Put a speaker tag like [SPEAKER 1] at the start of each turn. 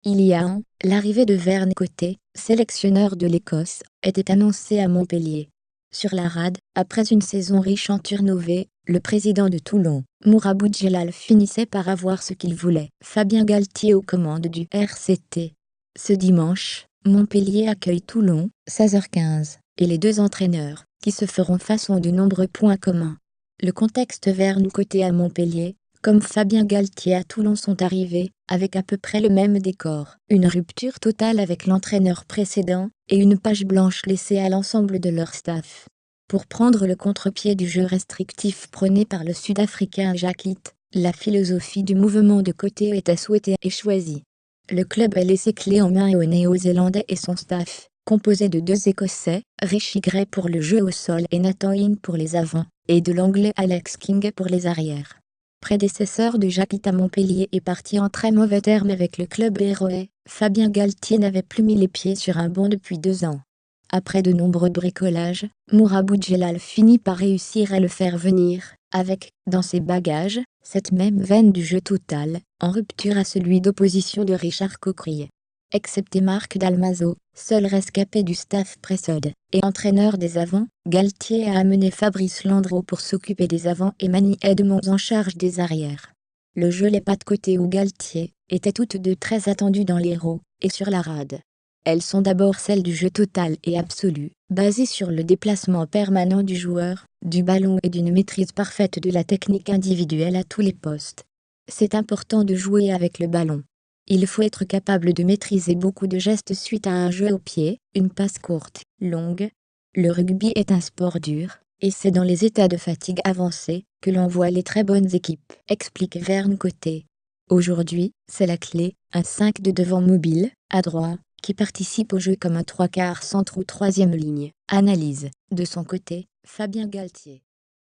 [SPEAKER 1] Il y a un, l'arrivée de Vern Coté, sélectionneur de l'Écosse, était annoncée à Montpellier. Sur la rade, après une saison riche en turnovers, le président de Toulon, Mourad Boudjelal finissait par avoir ce qu'il voulait. Fabien Galtier aux commandes du RCT. Ce dimanche, Montpellier accueille Toulon, 16h15, et les deux entraîneurs, qui se feront face, ont de nombreux points communs. Le contexte Vern Coté à Montpellier, comme Fabien Galtier à Toulon, sont arrivés, avec à peu près le même décor. Une rupture totale avec l'entraîneur précédent, et une page blanche laissée à l'ensemble de leur staff. Pour prendre le contre-pied du jeu restrictif prôné par le Sud-Africain Jacques Litt, la philosophie du mouvement de Coté était souhaitée et choisie. Le club a laissé clé en main au Néo-Zélandais et son staff, composé de deux Écossais, Richie Gray pour le jeu au sol et Nathan Inn pour les avants, et de l'Anglais Alex King pour les arrières. Prédécesseur de Jacques Litt à Montpellier et parti en très mauvais termes avec le club héroé, Fabien Galtier n'avait plus mis les pieds sur un banc depuis 2 ans. Après de nombreux bricolages, Mourad Boudjelal finit par réussir à le faire venir, avec, dans ses bagages, cette même veine du jeu total, en rupture à celui d'opposition de Richard Coquerier. Excepté Marc Dalmazo, seul rescapé du staff Pressode, et entraîneur des avants, Galtier a amené Fabrice Landreau pour s'occuper des avants et Manny Edmonds en charge des arrières. Le jeu Les Pas de Coté ou Galtier étaient toutes deux très attendues dans l'Hérault, et sur la rade. Elles sont d'abord celles du jeu total et absolu, basé sur le déplacement permanent du joueur, du ballon et d'une maîtrise parfaite de la technique individuelle à tous les postes. C'est important de jouer avec le ballon. Il faut être capable de maîtriser beaucoup de gestes suite à un jeu au pied, une passe courte, longue. Le rugby est un sport dur, et c'est dans les états de fatigue avancée que l'on voit les très bonnes équipes, explique Vern Coté. Aujourd'hui, c'est la clé, un 5 de devant mobile, adroit, qui participe au jeu comme un 3/4 centre ou troisième ligne. Analyse, de son côté, Fabien Galtier.